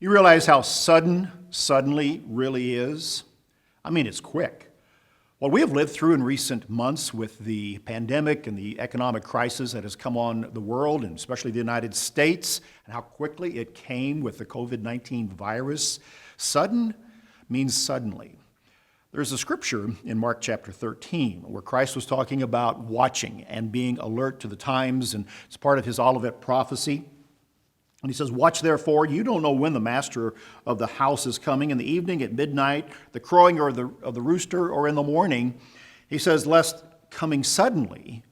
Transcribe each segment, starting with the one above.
You realize how suddenly really is? I mean, it's quick. What we have lived through in recent months with the pandemic and the economic crisis that has come on the world, and especially the United States, and how quickly it came with the COVID-19 virus, sudden means suddenly. There's a scripture in Mark chapter 13 where Christ was talking about watching and being alert to the times, and it's part of his Olivet prophecy. And he says, "Watch therefore, you don't know when the master of the house is coming, in the evening, at midnight, the crowing of the rooster, or in the morning." He says, "Lest coming suddenly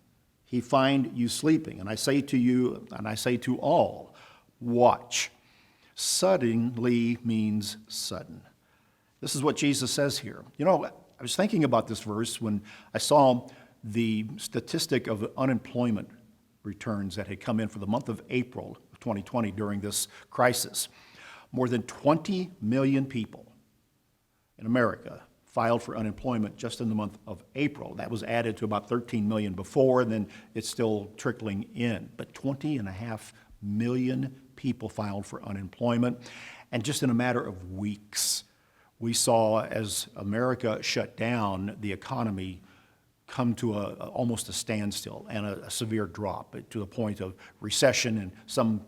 he find you sleeping. And I say to you, and I say to all, watch." Suddenly means sudden. This is what Jesus says here. You know, I was thinking about this verse when I saw the statistic of unemployment returns that had come in for the month of April of 2020 during this crisis. More than 20 million people in America filed for unemployment just in the month of April. That was added to about 13 million before, and then it's still trickling in. But 20.5 million people filed for unemployment. And just in a matter of weeks, we saw as America shut down, the economy come to almost a standstill and a severe drop to the point of recession, and some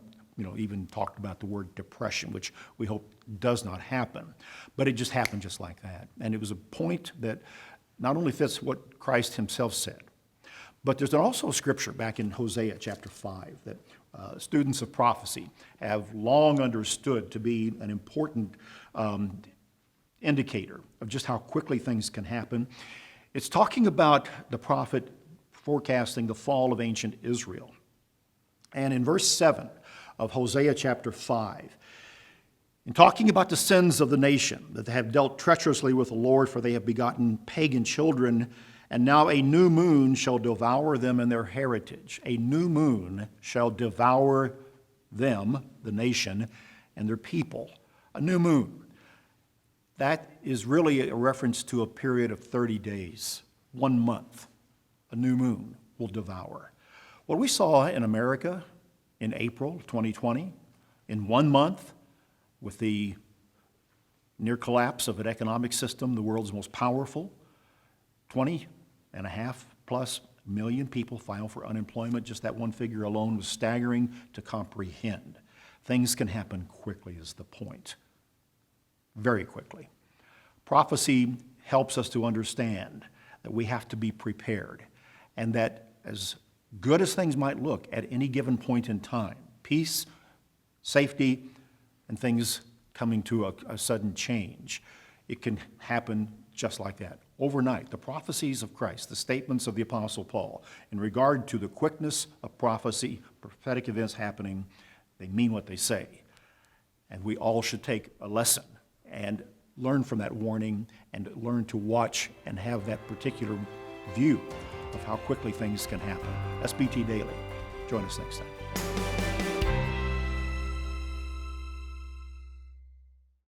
even talked about the word depression, which we hope does not happen. But it just happened just like that. And it was a point that not only fits what Christ himself said, but there's also a scripture back in Hosea chapter 5 that students of prophecy have long understood to be an important indicator of just how quickly things can happen. It's talking about the prophet forecasting the fall of ancient Israel. And in verse 7 of Hosea chapter 5, in talking about the sins of the nation, that they have dealt treacherously with the Lord, for they have begotten pagan children, and now a new moon shall devour them in their heritage. A new moon shall devour them, the nation, and their people. A new moon. That is really a reference to a period of 30 days, 1 month. A new moon will devour. What we saw in America in April 2020, in 1 month, with the near collapse of an economic system, the world's most powerful, 20.5+ million people filed for unemployment. Just that one figure alone was staggering to comprehend. Things can happen quickly is the point. Very quickly. Prophecy helps us to understand that we have to be prepared, and that as good as things might look at any given point in time, peace, safety, and things coming to a sudden change, it can happen just like that. Overnight, the prophecies of Christ, the statements of the Apostle Paul, in regard to the quickness of prophecy, prophetic events happening, they mean what they say. And we all should take a lesson and learn from that warning and learn to watch and have that particular view of how quickly things can happen. SBT Daily. Join us next time.